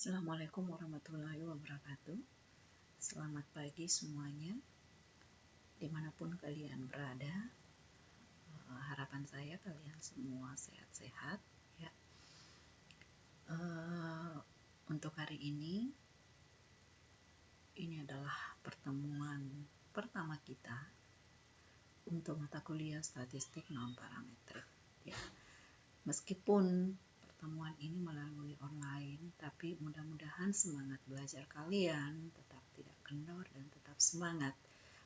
Assalamualaikum warahmatullahi wabarakatuh. Selamat pagi semuanya, dimanapun kalian berada. Harapan saya kalian semua sehat-sehat ya. Untuk hari ini adalah pertemuan pertama kita untuk mata kuliah statistik non-parametrik ya. Meskipun pertemuan ini melalui online, tapi mudah-mudahan semangat belajar kalian tetap tidak kendor dan tetap semangat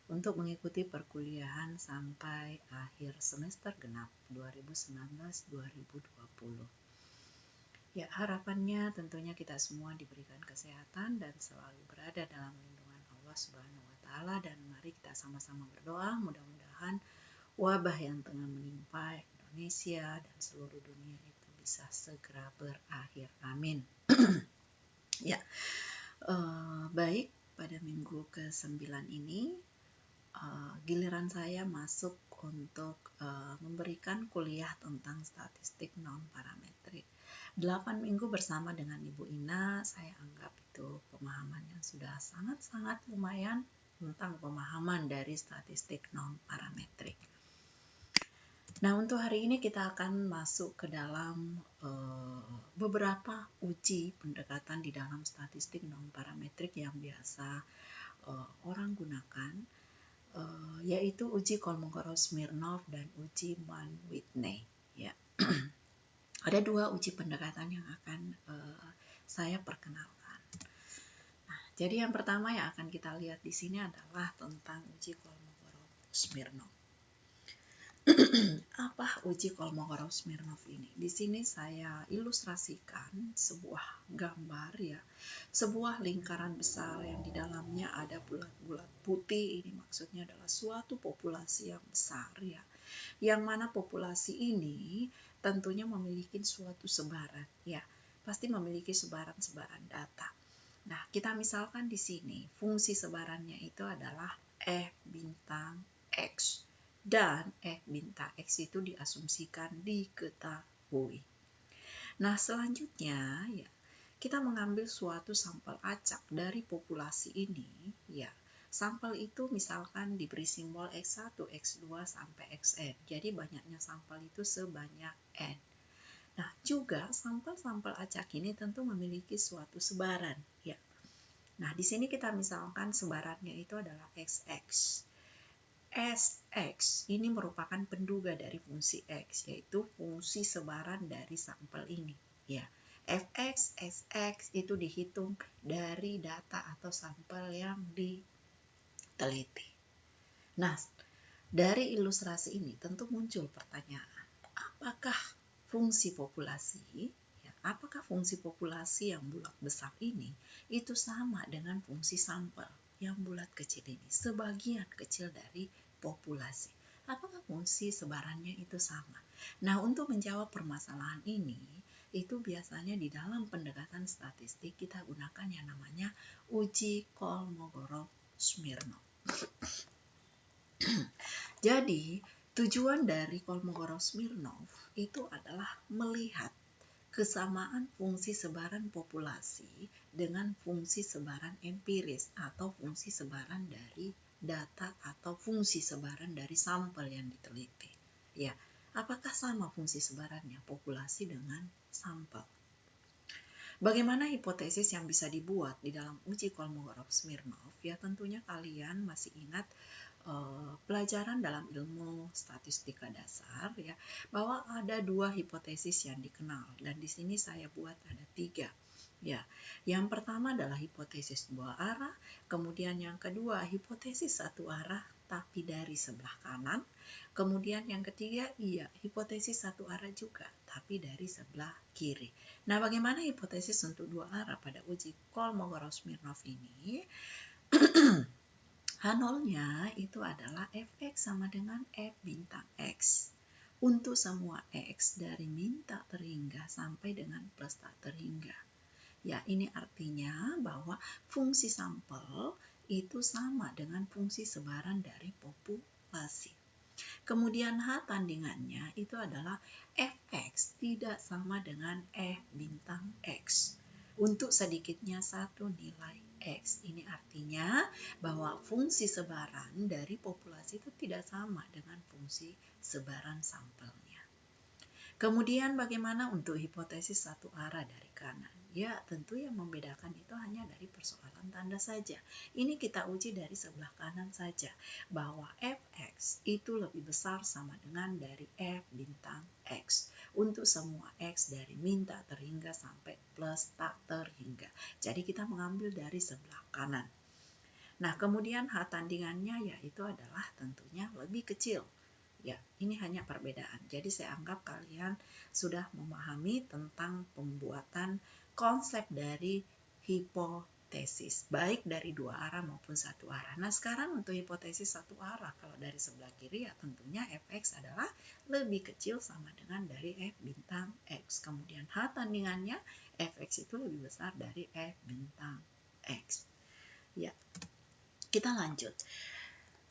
untuk mengikuti perkuliahan sampai akhir semester genap 2019-2020. Ya, harapannya tentunya kita semua diberikan kesehatan dan selalu berada dalam lindungan Allah Subhanahu wa taala, dan mari kita sama-sama berdoa mudah-mudahan wabah yang tengah menimpa Indonesia dan seluruh dunia itu bisa segera berakhir. Amin. Ya, baik, pada minggu ke-9 ini giliran saya masuk untuk memberikan kuliah tentang statistik non-parametrik. 8 minggu bersama dengan Ibu Ina, saya anggap itu pemahaman yang sudah sangat-sangat lumayan tentang pemahaman dari statistik non-parametrik. Nah, untuk hari ini kita akan masuk ke dalam beberapa uji pendekatan di dalam statistik non-parametrik yang biasa orang gunakan, yaitu uji Kolmogorov-Smirnov dan uji Mann-Whitney. Ya. Ada dua uji pendekatan yang akan saya perkenalkan. Nah, jadi yang pertama yang akan kita lihat di sini adalah tentang uji Kolmogorov-Smirnov. Apa uji Kolmogorov-Smirnov ini? Di sini saya ilustrasikan sebuah gambar ya, sebuah lingkaran besar yang di dalamnya ada bulat-bulat putih. Ini maksudnya adalah suatu populasi yang besar ya, yang mana populasi ini tentunya memiliki suatu sebaran ya, pasti memiliki sebaran-sebaran data. Nah, kita misalkan di sini fungsi sebarannya itu adalah F bintang X. Dan F bintang X itu diasumsikan diketahui. Nah, selanjutnya ya, kita mengambil suatu sampel acak dari populasi ini ya. Sampel itu misalkan diberi simbol X1, X2 sampai Xn. Jadi banyaknya sampel itu sebanyak N. Nah, juga sampel-sampel acak ini tentu memiliki suatu sebaran ya. Nah, di sini kita misalkan sebarannya itu adalah XX. Sx ini merupakan penduga dari fungsi X, yaitu fungsi sebaran dari sampel ini ya. Fx, Sx itu dihitung dari data atau sampel yang diteliti. Nah, dari ilustrasi ini tentu muncul pertanyaan, apakah fungsi populasi ya, apakah fungsi populasi yang bulat besar ini itu sama dengan fungsi sampel yang bulat kecil ini, sebagian kecil dari populasi? Apakah fungsi sebarannya itu sama? Nah, untuk menjawab permasalahan ini, itu biasanya di dalam pendekatan statistik kita gunakan yang namanya uji Kolmogorov-Smirnov. Jadi, tujuan dari Kolmogorov-Smirnov itu adalah melihat kesamaan fungsi sebaran populasi dengan fungsi sebaran empiris atau fungsi sebaran dari data atau fungsi sebaran dari sampel yang diteliti. Ya, apakah sama fungsi sebarannya populasi dengan sampel? Bagaimana hipotesis yang bisa dibuat di dalam uji Kolmogorov-Smirnov? Ya, tentunya kalian masih ingat pelajaran dalam ilmu statistika dasar ya, bahwa ada dua hipotesis yang dikenal, dan di sini saya buat ada 3 ya. Yang pertama adalah hipotesis dua arah, kemudian yang kedua hipotesis satu arah tapi dari sebelah kanan, kemudian yang ketiga hipotesis satu arah juga tapi dari sebelah kiri. Nah, bagaimana hipotesis untuk dua arah pada uji Kolmogorov-Smirnov ini? H0-nya itu adalah Fx sama dengan F bintang X untuk semua X dari min tak terhingga sampai dengan plus tak terhingga. Ya, ini artinya bahwa fungsi sampel itu sama dengan fungsi sebaran dari populasi. Kemudian H tandingannya itu adalah Fx tidak sama dengan F bintang X. untuk sedikitnya satu nilai X. Ini artinya bahwa fungsi sebaran dari populasi itu tidak sama dengan fungsi sebaran sampelnya. Kemudian bagaimana untuk hipotesis satu arah dari kanan? Ya, tentu yang membedakan itu hanya dari persoalan tanda saja. Ini kita uji dari sebelah kanan saja, bahwa fx itu lebih besar sama dengan dari f bintang x. Untuk semua x dari min tak terhingga sampai plus tak terhingga. Jadi kita mengambil dari sebelah kanan. Nah, kemudian H tandingannya yaitu adalah tentunya lebih kecil. Ya, ini hanya perbedaan. Jadi saya anggap kalian sudah memahami tentang pembuatan konsep dari hipotesis, baik dari dua arah maupun satu arah. Nah, sekarang untuk hipotesis satu arah, kalau dari sebelah kiri ya tentunya fx adalah lebih kecil sama dengan dari f bintang x. Kemudian H tandingannya fx itu lebih besar dari f bintang x. Ya, kita lanjut.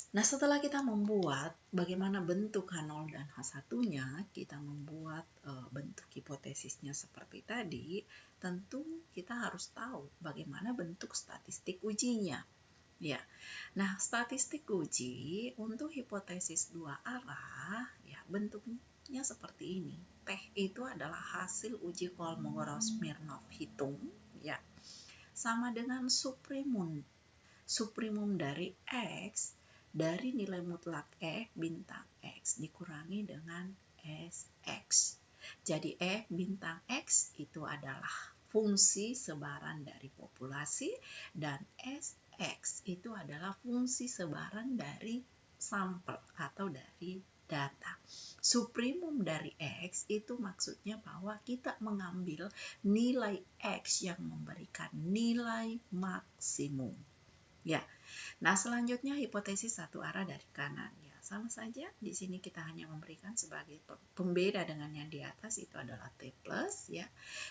Nah, setelah kita membuat bagaimana bentuk H0 dan H1-nya, kita membuat bentuk hipotesisnya seperti tadi, tentu kita harus tahu bagaimana bentuk statistik ujinya. Ya. Nah, statistik uji untuk hipotesis dua arah, ya bentuknya seperti ini. T itu adalah hasil uji Kolmogorov-Smirnov hitung, ya. Sama dengan suprimum dari X dari nilai mutlak F bintang X dikurangi dengan Sx. Jadi F bintang X itu adalah fungsi sebaran dari populasi dan Sx itu adalah fungsi sebaran dari sampel atau dari data. Suprimum dari X itu maksudnya bahwa kita mengambil nilai X yang memberikan nilai maksimum. Ya. Nah, selanjutnya hipotesis satu arah dari kanan. Ya, sama saja. Di sini kita hanya memberikan sebagai pembeda dengan yang di atas itu adalah T plus, ya.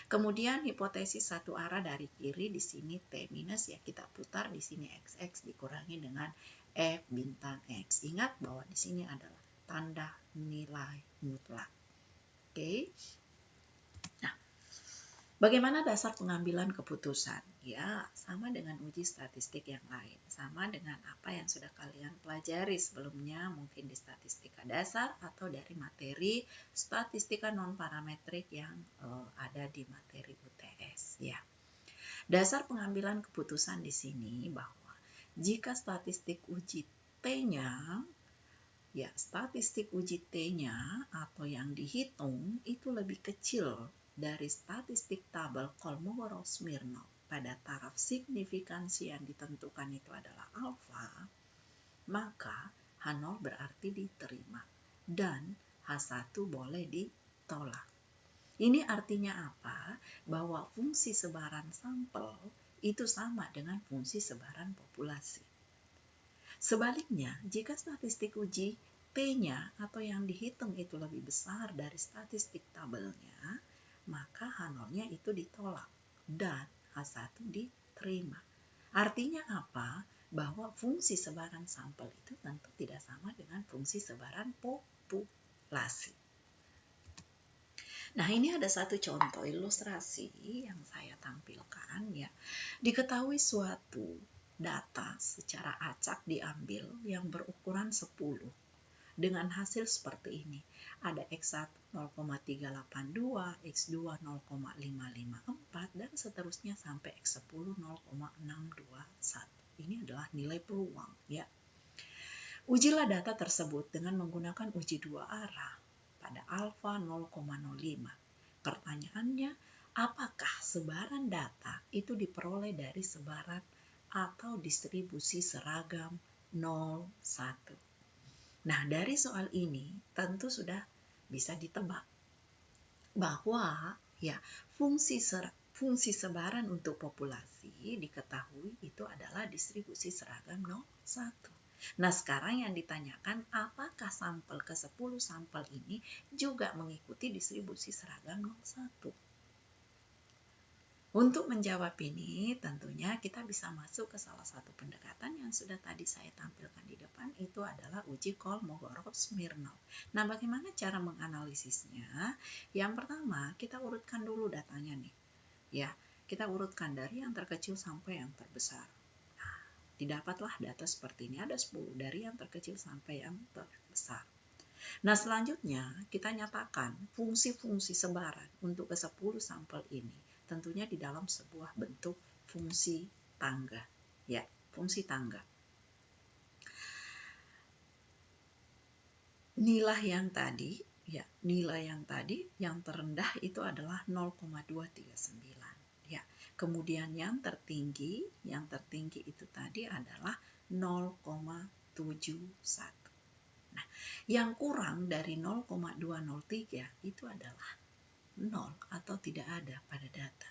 Kemudian hipotesis satu arah dari kiri di sini T minus, ya kita putar di sini XX dikurangi dengan F bintang X. Ingat bahwa di sini adalah tanda nilai mutlak. Oke. Nah, bagaimana dasar pengambilan keputusan? Ya, sama dengan uji statistik yang lain. Sama dengan apa yang sudah kalian pelajari sebelumnya, mungkin di statistika dasar atau dari materi statistika non-parametrik yang ada di materi UTS. Ya. Dasar pengambilan keputusan di sini bahwa jika statistik uji T-nya, ya statistik uji T-nya atau yang dihitung itu lebih kecil dari statistik tabel Kolmogorov-Smirnov pada taraf signifikansi yang ditentukan itu adalah alfa, maka H0 berarti diterima dan H1 boleh ditolak. Ini artinya apa? Bahwa fungsi sebaran sampel itu sama dengan fungsi sebaran populasi. Sebaliknya, jika statistik uji T-nya atau yang dihitung itu lebih besar dari statistik tabelnya, maka H0-nya itu ditolak dan H1 diterima. Artinya apa? Bahwa fungsi sebaran sampel itu tentu tidak sama dengan fungsi sebaran populasi. Nah, ini ada satu contoh ilustrasi yang saya tampilkan, ya. Diketahui suatu data secara acak diambil yang berukuran 10 dengan hasil seperti ini. Ada X1 0,382, X2 0,554 dan seterusnya sampai X10 0,621. Ini adalah nilai peluang, ya. Ujilah data tersebut dengan menggunakan uji dua arah pada alfa 0,05. Pertanyaannya, apakah sebaran data itu diperoleh dari sebaran atau distribusi seragam 0,1? Nah, dari soal ini tentu sudah bisa ditebak bahwa ya fungsi sebaran untuk populasi diketahui itu adalah distribusi seragam 0,1. Nah, sekarang yang ditanyakan apakah sampel ke-10 sampel ini juga mengikuti distribusi seragam 0,1. Untuk menjawab ini, tentunya kita bisa masuk ke salah satu pendekatan yang sudah tadi saya tampilkan di depan, itu adalah uji Kolmogorov-Smirnov. Nah, bagaimana cara menganalisisnya? Yang pertama, kita urutkan dulu datanya nih. Ya, kita urutkan dari yang terkecil sampai yang terbesar. Nah, didapatlah data seperti ini, ada 10 dari yang terkecil sampai yang terbesar. Nah, selanjutnya kita nyatakan fungsi-fungsi sebaran untuk ke-10 sampel ini tentunya di dalam sebuah bentuk fungsi tangga. Ya, fungsi tangga. Nilai yang tadi yang terendah itu adalah 0,239. Ya, kemudian yang tertinggi itu tadi adalah 0,71. Nah, yang kurang dari 0,203 itu adalah 0 atau tidak ada pada data.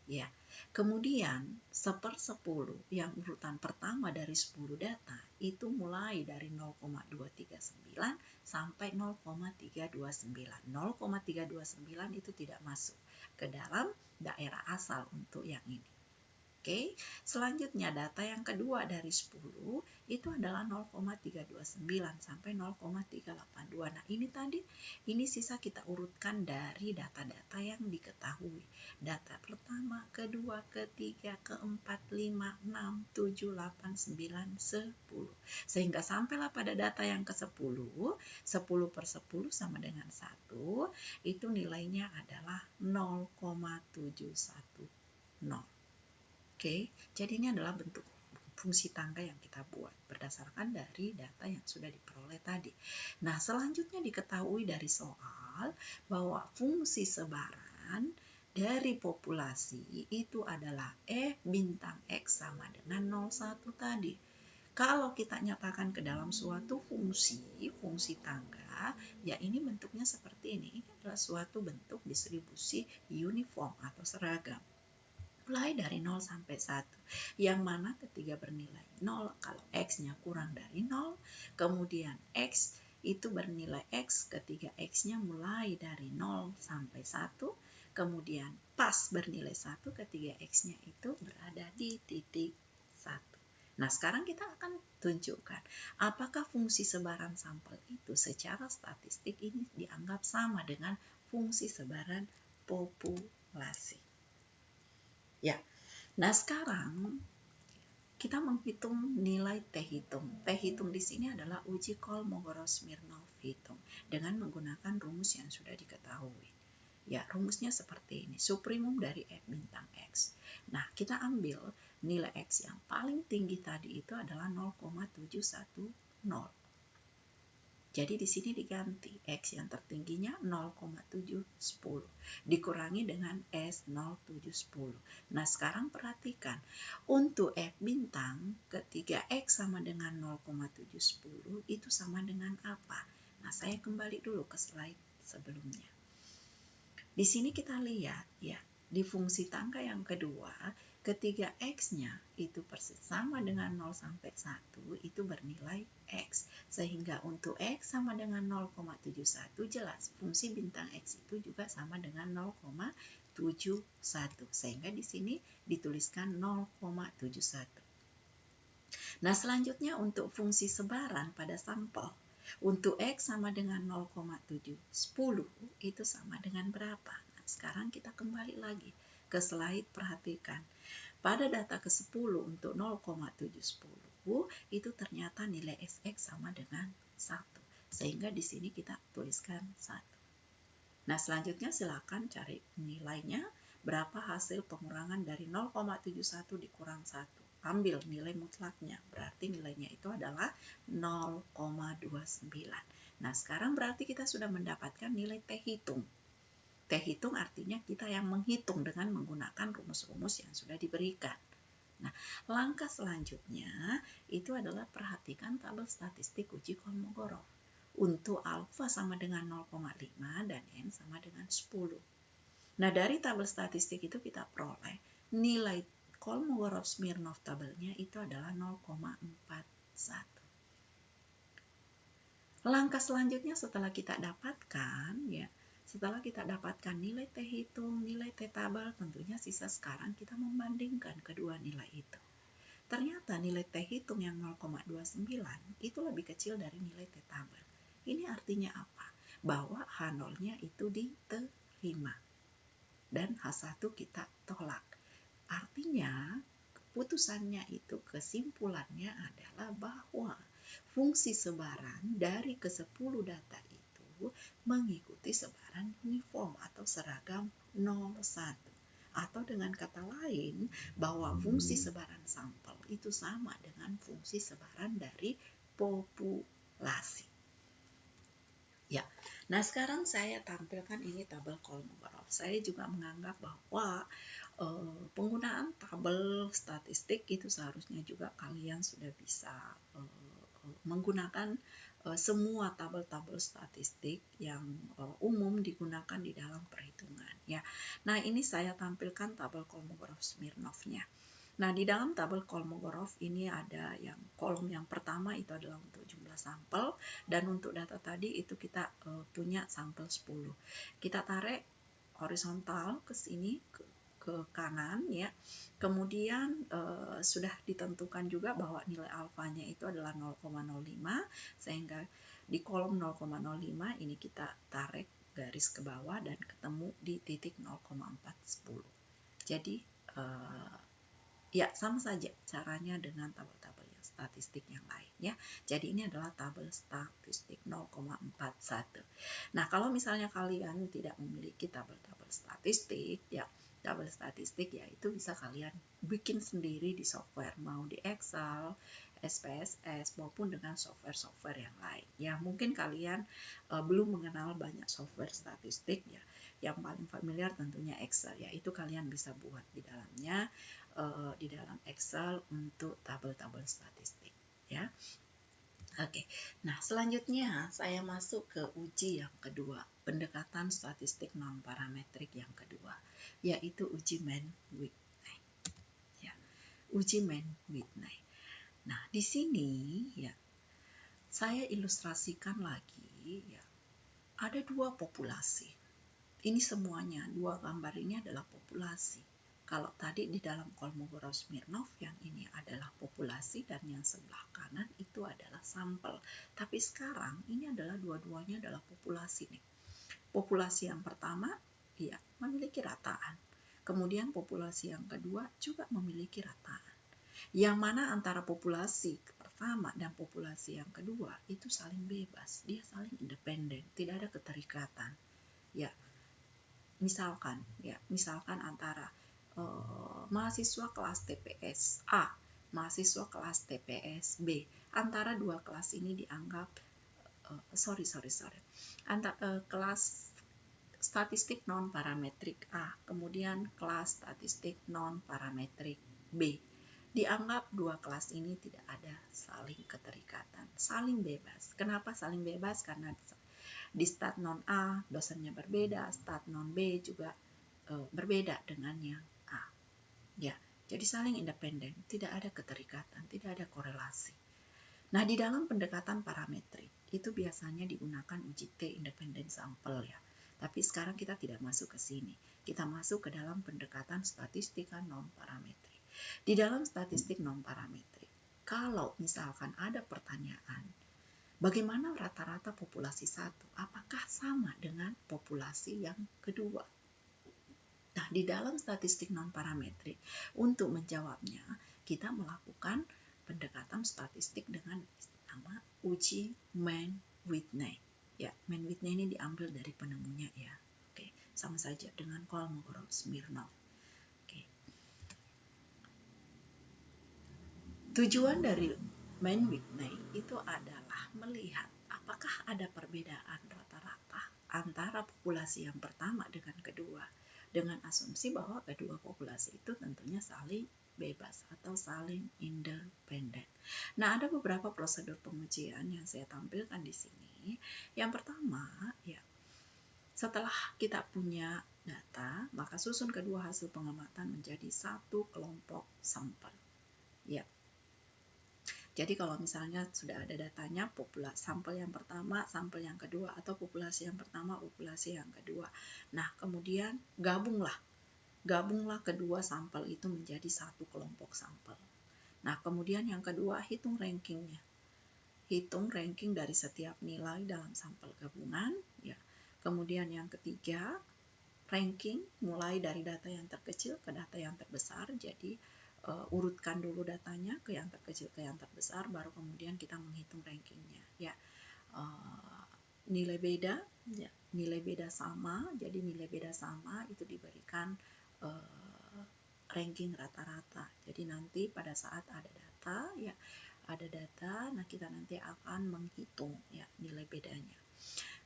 Ya, kemudian 1/10 yang urutan pertama dari 10 data itu mulai dari 0,239 sampai 0,329. 0,329 itu tidak masuk ke dalam daerah asal untuk yang ini. Oke, selanjutnya data yang kedua dari 10 itu adalah 0,329 sampai 0,382. Nah, ini sisa kita urutkan dari data-data yang diketahui. Data pertama, kedua, ketiga, keempat, 5, 6, 7, 8, 9, 10. Sehingga sampailah pada data yang ke-10, 10/10 sama dengan 1, itu nilainya adalah 0,710. Oke, jadi ini adalah bentuk fungsi tangga yang kita buat berdasarkan dari data yang sudah diperoleh tadi. Nah, selanjutnya diketahui dari soal bahwa fungsi sebaran dari populasi itu adalah F bintang X sama dengan 0,1 tadi. Kalau kita nyatakan ke dalam suatu fungsi tangga, ya ini bentuknya seperti ini. Ini adalah suatu bentuk distribusi uniform atau seragam. Mulai dari 0 sampai 1, yang mana ketiga bernilai 0 kalau X-nya kurang dari 0, kemudian X itu bernilai X ketika X-nya mulai dari 0 sampai 1, kemudian pas bernilai 1 ketika X-nya itu berada di titik 1. Nah, sekarang kita akan tunjukkan apakah fungsi sebaran sampel itu secara statistik ini dianggap sama dengan fungsi sebaran populasi. Ya, nah sekarang kita menghitung nilai T hitung. T hitung di sini adalah uji Kolmogorov-Smirnov hitung dengan menggunakan rumus yang sudah diketahui. Ya, rumusnya seperti ini. Suprimum dari F bintang X. Nah, kita ambil nilai X yang paling tinggi tadi itu adalah 0,710. Jadi di sini diganti X yang tertingginya 0,710 dikurangi dengan S 0,710. Nah, sekarang perhatikan untuk F bintang ketika X sama dengan 0,710 itu sama dengan apa? Nah, saya kembali dulu ke slide sebelumnya. Di sini kita lihat ya, di fungsi tangga yang kedua, ketika X-nya itu persis sama dengan 0 sampai 1, itu bernilai X. Sehingga untuk X sama dengan 0,71, jelas fungsi bintang X itu juga sama dengan 0,71. Sehingga di sini dituliskan 0,71. Nah, selanjutnya untuk fungsi sebaran pada sampel. Untuk X sama dengan 0,710 itu sama dengan berapa? Nah, sekarang kita kembali lagi ke slide, perhatikan. Pada data ke-10 untuk 0,710 itu ternyata nilai SX sama dengan 1. Sehingga di sini kita tuliskan 1. Nah, selanjutnya silakan cari nilainya. Berapa hasil pengurangan dari 0,71 dikurang 1. Ambil nilai mutlaknya, berarti nilainya itu adalah 0,29. Nah, sekarang berarti kita sudah mendapatkan nilai T hitung. T hitung artinya kita yang menghitung dengan menggunakan rumus-rumus yang sudah diberikan. Nah, langkah selanjutnya itu adalah perhatikan tabel statistik uji Kolmogorov. Untuk alfa sama dengan 0,5 dan N sama dengan 10. Nah, dari tabel statistik itu kita peroleh nilai Kolmogorov-Smirnov tabelnya itu adalah 0,41. Langkah selanjutnya setelah kita dapatkan nilai T hitung, nilai T tabel, tentunya sisa sekarang kita membandingkan kedua nilai itu. Ternyata nilai T hitung yang 0,29 itu lebih kecil dari nilai T tabel. Ini artinya apa? Bahwa H0-nya itu diterima dan H1 kita tolak. Artinya, keputusannya itu, kesimpulannya adalah bahwa fungsi sebaran dari ke-10 data itu mengikuti sebaran uniform atau seragam 01. Atau dengan kata lain, bahwa fungsi sebaran sampel itu sama dengan fungsi sebaran dari populasi. Ya, nah sekarang saya tampilkan ini tabel Kolmogorov. Saya juga menganggap bahwa penggunaan tabel statistik itu seharusnya juga kalian sudah bisa menggunakan semua tabel-tabel statistik yang umum digunakan di dalam perhitungan ya. Nah, ini saya tampilkan tabel Kolmogorov-Smirnov-nya. Nah, di dalam tabel Kolmogorov ini ada yang kolom yang pertama itu adalah untuk jumlah sampel, dan untuk data tadi itu kita punya sampel 10. Kita tarik horizontal ke sini ke kanan ya. Kemudian sudah ditentukan juga bahwa nilai alfanya itu adalah 0,05, sehingga di kolom 0,05 ini kita tarik garis ke bawah dan ketemu di titik 0,410. Jadi ya sama saja caranya dengan tabel-tabel yang statistik yang lain ya. Jadi ini adalah tabel statistik 0,41. Nah, kalau misalnya kalian tidak memiliki tabel-tabel statistik ya, tabel statistik ya itu bisa kalian bikin sendiri di software, mau di Excel, SPSS maupun dengan software-software yang lain. Ya, mungkin kalian belum mengenal banyak software statistik ya. Yang paling familiar tentunya Excel ya. Itu kalian bisa buat di dalamnya di dalam Excel untuk tabel-tabel statistik ya. Oke. Nah, selanjutnya saya masuk ke uji yang kedua, pendekatan statistik non-parametrik yang kedua, yaitu uji Mann-Whitney. Ya, uji Mann-Whitney. Nah, di sini ya saya ilustrasikan lagi ya. Ada dua populasi. Ini semuanya, dua gambar ini adalah populasi. Kalau tadi di dalam Kolmogorov-Smirnov yang ini adalah populasi dan yang sebelah kanan itu adalah sampel. Tapi sekarang ini adalah dua-duanya adalah populasi nih. Populasi yang pertama ya memiliki rataan. Kemudian populasi yang kedua juga memiliki rataan. Yang mana antara populasi pertama dan populasi yang kedua itu saling bebas, dia saling independen, tidak ada keterikatan. Ya, misalkan antara mahasiswa kelas TPS A, mahasiswa kelas TPS B, antara dua kelas ini dianggap kelas statistik non parametrik A, kemudian kelas statistik non parametrik B. Dianggap dua kelas ini tidak ada saling keterikatan, saling bebas. Kenapa saling bebas? Karena di stat non A dosennya berbeda, stat non B juga berbeda dengan yang A. Ya, jadi saling independen, tidak ada keterikatan, tidak ada korelasi. Nah, di dalam pendekatan parametrik itu biasanya digunakan uji T independen sampel ya. Tapi sekarang kita tidak masuk ke sini. Kita masuk ke dalam pendekatan statistika non parametrik. Di dalam statistik non parametrik, kalau misalkan ada pertanyaan, bagaimana rata-rata populasi satu? Apakah sama dengan populasi yang kedua? Nah, di dalam statistik non-parametrik, untuk menjawabnya, kita melakukan pendekatan statistik dengan nama uji Mann-Whitney. Ya, Mann-Whitney ini diambil dari penemunya ya. Oke, sama saja dengan Kolmogorov-Smirnov. Oke. Tujuan dari Mann-Whitney itu adalah melihat apakah ada perbedaan rata-rata antara populasi yang pertama dengan kedua, dengan asumsi bahwa kedua populasi itu tentunya saling bebas atau saling independen. Nah, ada beberapa prosedur pengujian yang saya tampilkan di sini. Yang pertama, ya, setelah kita punya data, maka susun kedua hasil pengamatan menjadi satu kelompok sampel. Ya. Jadi kalau misalnya sudah ada datanya, populasi sampel yang pertama, sampel yang kedua, atau populasi yang pertama, populasi yang kedua. Nah, kemudian gabunglah kedua sampel itu menjadi satu kelompok sampel. Nah, kemudian yang kedua, hitung rankingnya. Hitung ranking dari setiap nilai dalam sampel gabungan. Ya. Kemudian yang ketiga, ranking mulai dari data yang terkecil ke data yang terbesar. Jadi urutkan dulu datanya ke yang terkecil ke yang terbesar, baru kemudian kita menghitung rankingnya. Ya, nilai beda, ya, nilai beda sama. Jadi nilai beda sama itu diberikan ranking rata-rata. Jadi nanti pada saat ada data, ya ada data, nah kita nanti akan menghitung ya nilai bedanya.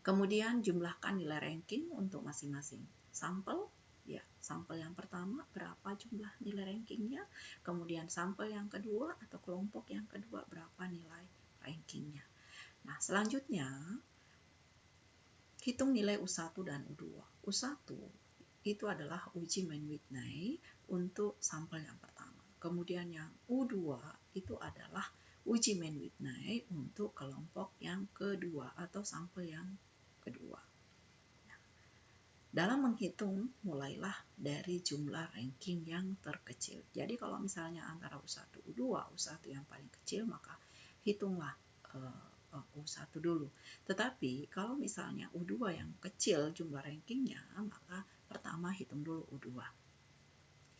Kemudian jumlahkan nilai ranking untuk masing-masing sampel. Ya, sampel yang pertama berapa jumlah nilai rankingnya, kemudian sampel yang kedua atau kelompok yang kedua berapa nilai rankingnya. Nah, selanjutnya hitung nilai U1 dan U2. U1 itu adalah uji main Whitney untuk sampel yang pertama. Kemudian yang U2 itu adalah uji main Whitney untuk kelompok yang kedua atau sampel yang kedua. Dalam menghitung, mulailah dari jumlah ranking yang terkecil. Jadi kalau misalnya antara U1, U2, U1 yang paling kecil, maka hitunglah U1 dulu. Tetapi kalau misalnya U2 yang kecil jumlah rankingnya, maka pertama hitung dulu U2.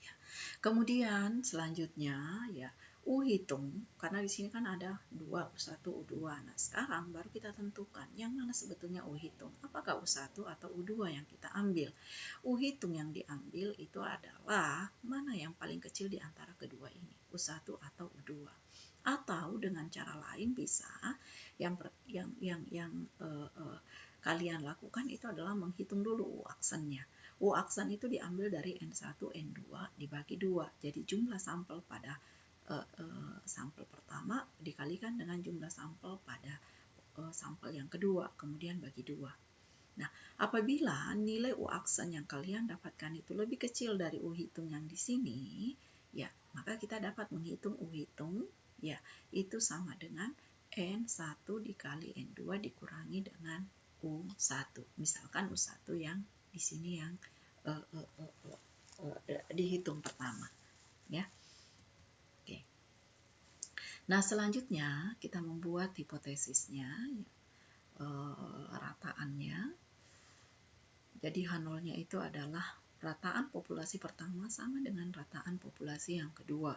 Ya. Kemudian selanjutnya ya U hitung, karena di sini kan ada 2, U1, U2. Nah, sekarang baru kita tentukan yang mana sebetulnya U hitung. Apakah U1 atau U2 yang kita ambil? U hitung yang diambil itu adalah mana yang paling kecil di antara kedua ini, U1 atau U2. Atau dengan cara lain bisa yang kalian lakukan itu adalah menghitung dulu U aksennya. U aksen itu diambil dari N1, N2 dibagi 2. Jadi jumlah sampel pada sampel pertama dikalikan dengan jumlah sampel pada sampel yang kedua, kemudian bagi 2. Nah, apabila nilai U aksen yang kalian dapatkan itu lebih kecil dari U hitung yang di sini, ya, maka kita dapat menghitung U hitung, ya, itu sama dengan N1 dikali N2 dikurangi dengan U1. Misalkan U1 yang di sini yang dihitung pertama, ya. Nah, selanjutnya kita membuat hipotesisnya, rataannya. Jadi H0-nya itu adalah rataan populasi pertama sama dengan rataan populasi yang kedua.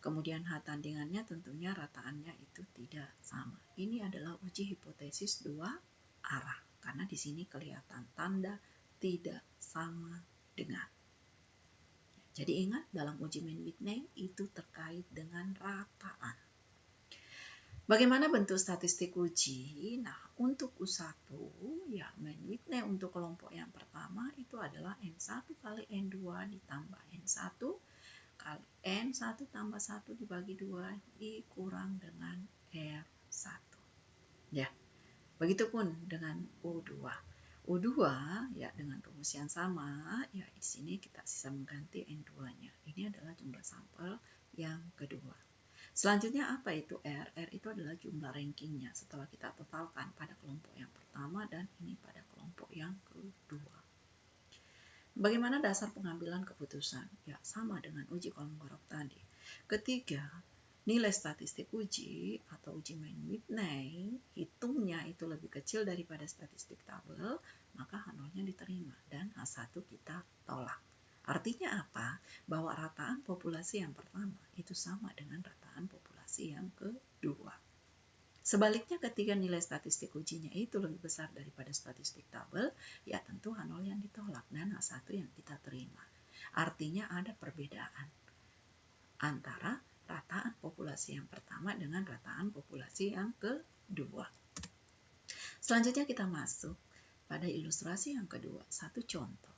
Kemudian H tandingannya tentunya rataannya itu tidak sama. Ini adalah uji hipotesis 2 arah, karena di sini kelihatan tanda tidak sama dengan. Jadi ingat, dalam uji main Whitney itu terkait dengan rataan. Bagaimana bentuk statistik uji? Nah, untuk U1, ya main Whitney untuk kelompok yang pertama itu adalah N1 kali N2 ditambah N1 kali N1 tambah 1 dibagi 2 dikurang dengan R1. Ya, begitupun dengan U2. U2 ya dengan rumus yang sama, ya di sini kita bisa mengganti N2-nya. Ini adalah jumlah sampel yang kedua. Selanjutnya apa itu R? R itu adalah jumlah rankingnya setelah kita totalkan pada kelompok yang pertama dan ini pada kelompok yang kedua. Bagaimana dasar pengambilan keputusan? Ya, sama dengan uji Kolmogorov tadi. Ketiga, nilai statistik uji atau uji main Whitney, hitungnya itu lebih kecil daripada statistik tabel, maka H0-nya diterima dan H1 kita tolak. Artinya apa? Bahwa rataan populasi yang pertama itu sama dengan rataan populasi yang kedua. Sebaliknya ketika nilai statistik ujinya itu lebih besar daripada statistik tabel, ya tentu H0 yang ditolak dan H1 yang kita terima. Artinya ada perbedaan antara rataan populasi yang pertama dengan rataan populasi yang kedua. Selanjutnya kita masuk pada ilustrasi yang kedua, satu contoh.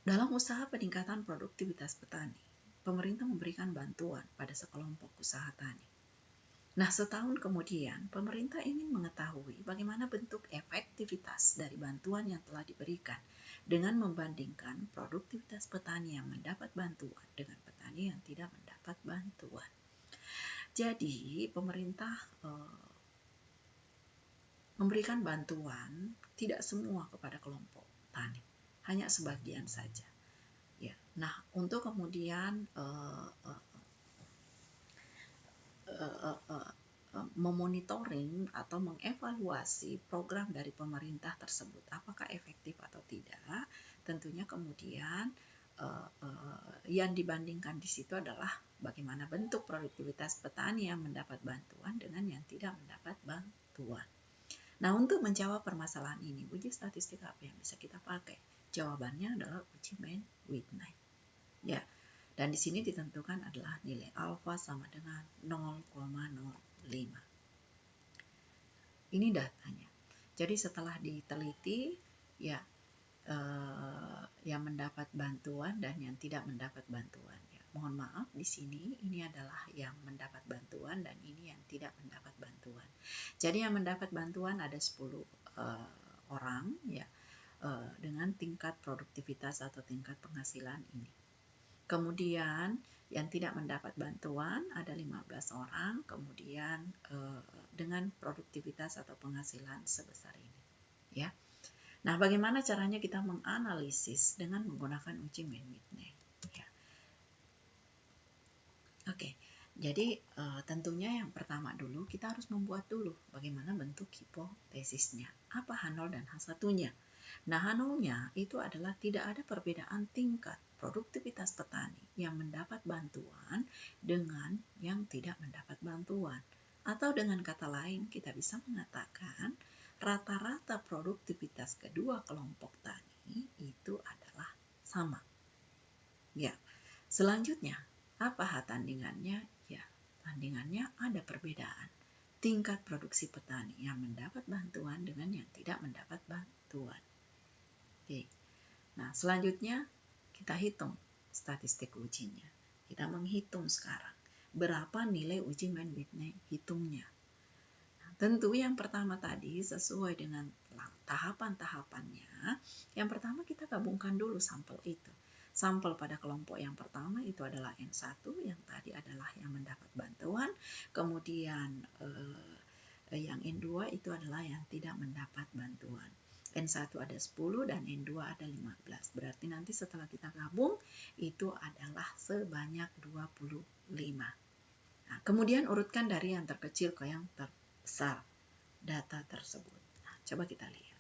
Dalam usaha peningkatan produktivitas petani, pemerintah memberikan bantuan pada sekelompok usaha tani. Nah, setahun kemudian, pemerintah ingin mengetahui bagaimana bentuk efektivitas dari bantuan yang telah diberikan dengan membandingkan produktivitas petani yang mendapat bantuan dengan petani yang tidak mendapat bantuan. Jadi, pemerintah memberikan bantuan tidak semua kepada kelompok tani. Hanya sebagian saja. Ya, nah untuk kemudian memonitoring atau mengevaluasi program dari pemerintah tersebut apakah efektif atau tidak. Tentunya kemudian yang dibandingkan di situ adalah bagaimana bentuk produktivitas petani yang mendapat bantuan dengan yang tidak mendapat bantuan. Nah, untuk menjawab permasalahan ini, uji statistik apa yang bisa kita pakai? Jawabannya adalah uji Mann-Whitney. Ya, dan di sini ditentukan adalah nilai alfa sama dengan 0,05. Ini datanya. Jadi setelah diteliti, ya yang mendapat bantuan dan yang tidak mendapat bantuan. Ya, mohon maaf di sini ini adalah yang mendapat bantuan dan ini yang tidak mendapat bantuan. Jadi yang mendapat bantuan ada 10 orang ya dengan tingkat produktivitas atau tingkat penghasilan ini. Kemudian yang tidak mendapat bantuan ada 15 orang, kemudian dengan produktivitas atau penghasilan sebesar ini. Ya. Nah, bagaimana caranya kita menganalisis dengan menggunakan uji Mann-Whitney? Ya. Oke, jadi tentunya yang pertama dulu kita harus membuat dulu bagaimana bentuk hipotesisnya. Apa H0 dan H1-nya? Nah, H0-nya itu adalah tidak ada perbedaan tingkat produktivitas petani yang mendapat bantuan dengan yang tidak mendapat bantuan. Atau dengan kata lain, kita bisa mengatakan rata-rata produktivitas kedua kelompok tani itu adalah sama. Ya, selanjutnya, apa tandingannya? Ya, tandingannya ada perbedaan. Tingkat produksi petani yang mendapat bantuan dengan yang tidak mendapat bantuan. Oke. Nah, selanjutnya kita hitung statistik ujinya. Kita menghitung sekarang berapa nilai uji Mann-Whitney hitungnya. Nah, tentu yang pertama tadi sesuai dengan tahapan-tahapannya. Yang pertama kita gabungkan dulu sampel itu. Sampel pada kelompok yang pertama itu adalah N1 yang tadi adalah yang mendapat bantuan. Kemudian yang N2 itu adalah yang tidak mendapat bantuan. N1 ada 10 dan N2 ada 15. Berarti nanti setelah kita gabung itu adalah sebanyak 25. Nah, kemudian urutkan dari yang terkecil ke yang terbesar data tersebut. Nah, coba kita lihat.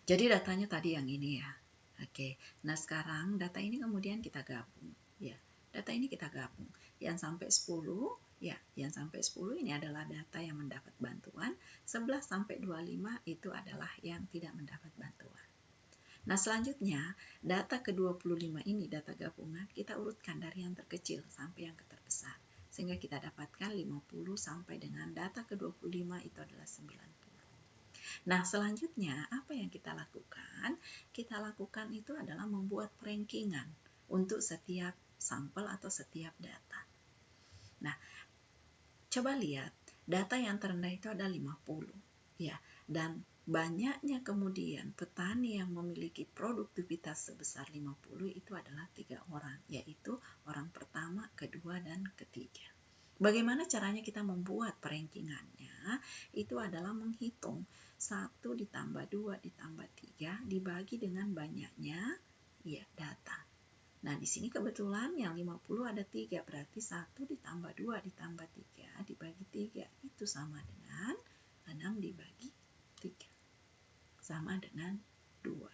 Jadi datanya tadi yang ini ya. Oke. Nah, sekarang data ini kemudian kita gabung ya. Data ini kita gabung. Yang sampai 10 ya, yang sampai 10 ini adalah data yang mendapat bantuan, 11 sampai 25 itu adalah yang tidak mendapat bantuan. Nah, selanjutnya data ke-25 ini data gabungan kita urutkan dari yang terkecil sampai yang terbesar. Sehingga kita dapatkan 50 sampai dengan data ke-25 itu adalah 90. Nah, selanjutnya apa yang kita lakukan? Kita lakukan itu adalah membuat rankingan untuk setiap sampel atau setiap data. Nah, coba lihat, data yang terendah itu ada 50. Ya, dan banyaknya kemudian petani yang memiliki produktivitas sebesar 50 itu adalah 3 orang, yaitu orang pertama, kedua, dan ketiga. Bagaimana caranya kita membuat perankingannya? Itu adalah menghitung 1 ditambah 2 ditambah 3 dibagi dengan banyaknya ya data. Nah, di sini kebetulan yang 50 ada 3, berarti 1 ditambah 2 ditambah 3 dibagi 3 itu sama dengan 6 dibagi 3. Sama dengan 2.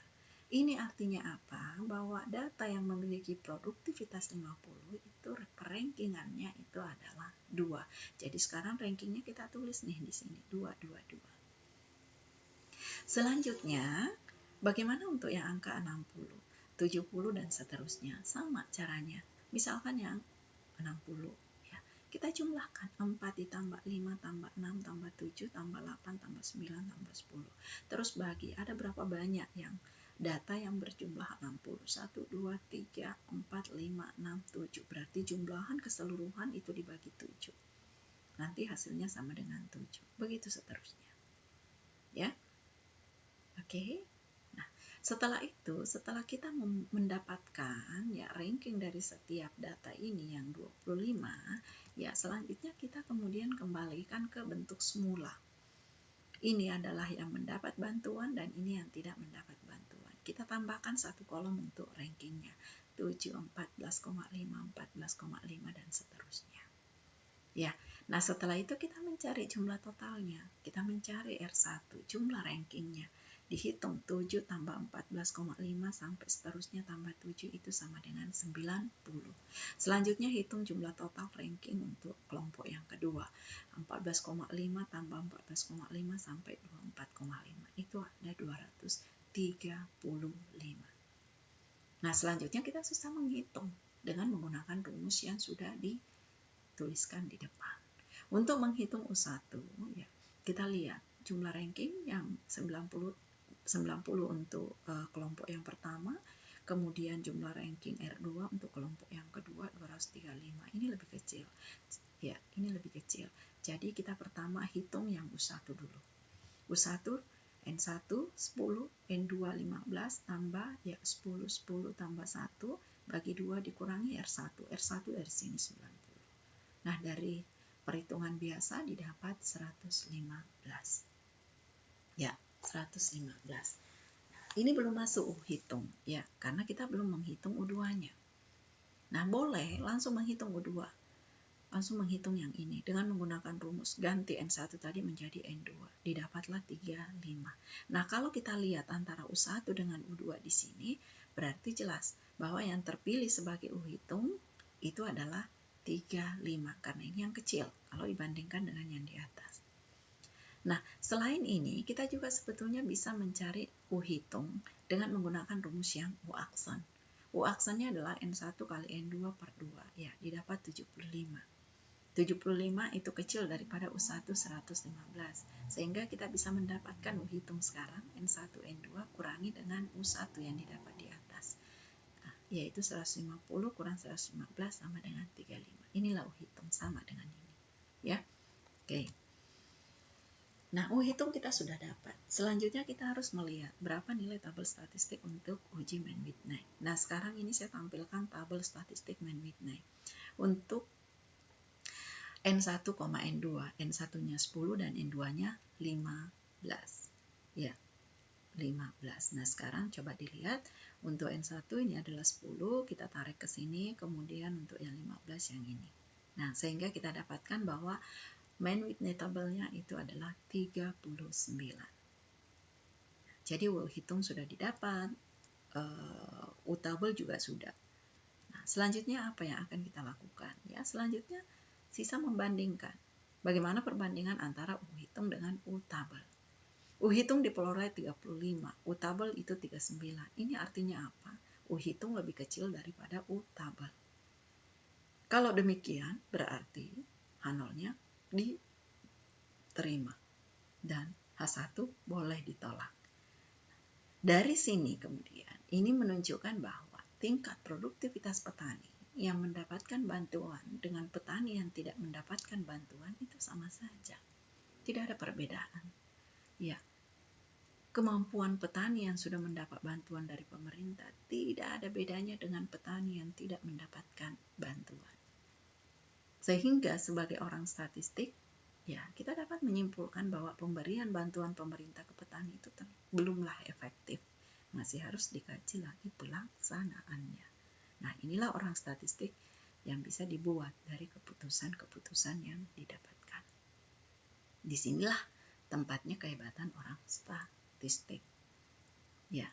Ini artinya apa? Bahwa data yang memiliki produktivitas 50 itu rankingannya itu adalah 2. Jadi sekarang rankingnya kita tulis nih di sini 2, 2, 2. Selanjutnya, bagaimana untuk yang angka 60? 70 dan seterusnya sama caranya. Misalkan yang 60 ya. Kita jumlahkan 4 ditambah 5 tambah 6 tambah 7 tambah 8 tambah 9 tambah 10. Terus bagi ada berapa banyak yang data yang berjumlah 60. 1 2 3 4 5 6 7. Berarti jumlahan keseluruhan itu dibagi 7. Nanti hasilnya sama dengan 7. Begitu seterusnya. Ya. Oke. Setelah itu, setelah kita mendapatkan ya ranking dari setiap data ini yang 25, ya selanjutnya kita kemudian kembalikan ke bentuk semula. Ini adalah yang mendapat bantuan dan ini yang tidak mendapat bantuan. Kita tambahkan satu kolom untuk rankingnya. 7, 14,5, 14,5 dan seterusnya. Ya, nah setelah itu kita mencari jumlah totalnya. Kita mencari R1, jumlah rankingnya. Dihitung 7 tambah 14,5 sampai seterusnya tambah 7 itu sama dengan 90. Selanjutnya hitung jumlah total ranking untuk kelompok yang kedua. 14,5 tambah 14,5 sampai 24,5. Itu ada 235. Nah, selanjutnya kita susah menghitung dengan menggunakan rumus yang sudah dituliskan di depan. Untuk menghitung U1, ya, kita lihat jumlah ranking yang 90 untuk kelompok yang pertama, kemudian jumlah ranking R2 untuk kelompok yang kedua 235. Ini lebih kecil. Ya, ini lebih kecil. Jadi kita pertama hitung yang U1 dulu. U1 N1 10, N2 15 tambah ya 10 tambah 1 bagi 2 dikurangi R1. R1 dari sini 90. Nah, dari perhitungan biasa didapat 115. Ya, 115. Ini belum masuk hitung ya, karena kita belum menghitung U2-nya. Nah, boleh langsung menghitung U2. Langsung menghitung yang ini dengan menggunakan rumus ganti N1 tadi menjadi N2. Didapatlah 35. Nah, kalau kita lihat antara U1 dengan U2 di sini, berarti jelas bahwa yang terpilih sebagai U hitung itu adalah 35 karena ini yang kecil kalau dibandingkan dengan yang di atas. Nah, selain ini kita juga sebetulnya bisa mencari U hitung dengan menggunakan rumus yang U aksen. U aksennya adalah N1 kali N2 per 2. Ya, didapat 75. 75 itu kecil daripada U1 115. Sehingga kita bisa mendapatkan U hitung sekarang N1 N2 kurangi dengan U1 yang didapat di atas. Nah, yaitu 150 kurang 115 sama dengan 35. Inilah U hitung sama dengan ini. Ya. Oke. Nah, U hitung kita sudah dapat. Selanjutnya kita harus melihat berapa nilai tabel statistik untuk uji Man-Whitney. Nah, sekarang ini saya tampilkan tabel statistik Man-Whitney. Untuk N1, N2. N1-nya 10 dan N2-nya 15. Ya, 15. Nah, sekarang coba dilihat. Untuk N1 ini adalah 10, kita tarik ke sini, kemudian untuk yang 15 yang ini. Nah, sehingga kita dapatkan bahwa Man-Whitney tabelnya itu adalah 39. Jadi U hitung sudah didapat, U tabel juga sudah. Nah, selanjutnya apa yang akan kita lakukan? Ya, selanjutnya sisa membandingkan. Bagaimana perbandingan antara U hitung dengan U tabel? U hitung diperoleh 35, U tabel itu 39. Ini artinya apa? U hitung lebih kecil daripada U tabel. Kalau demikian, berarti H0-nya diterima dan H1 boleh ditolak. Dari sini kemudian, ini menunjukkan bahwa tingkat produktivitas petani yang mendapatkan bantuan dengan petani yang tidak mendapatkan bantuan itu sama saja. Tidak ada perbedaan. Ya, kemampuan petani yang sudah mendapat bantuan dari pemerintah tidak ada bedanya dengan petani yang tidak mendapatkan bantuan. Sehingga sebagai orang statistik, ya kita dapat menyimpulkan bahwa pemberian bantuan pemerintah ke petani itu belumlah efektif. Masih harus dikaji lagi pelaksanaannya. Nah, inilah orang statistik yang bisa dibuat dari keputusan-keputusan yang didapatkan. Disinilah tempatnya kehebatan orang statistik. Ya,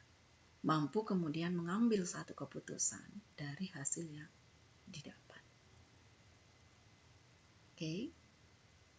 mampu kemudian mengambil satu keputusan dari hasil yang didapat. Oke.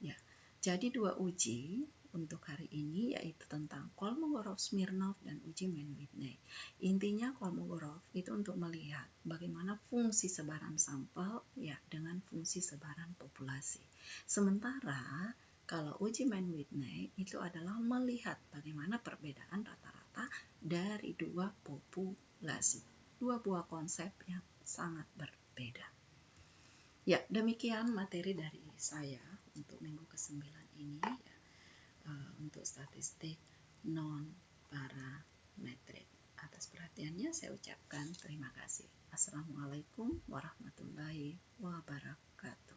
Ya. Jadi 2 uji untuk hari ini yaitu tentang Kolmogorov-Smirnov dan uji Man-Whitney. Intinya Kolmogorov itu untuk melihat bagaimana fungsi sebaran sampel ya dengan fungsi sebaran populasi. Sementara kalau uji Man-Whitney itu adalah melihat bagaimana perbedaan rata-rata dari 2 populasi. 2 buah konsep yang sangat berbeda. Ya, demikian materi dari saya untuk minggu ke-9 ini ya, untuk statistik non-parametrik. Atas perhatiannya saya ucapkan terima kasih. Assalamualaikum warahmatullahi wabarakatuh.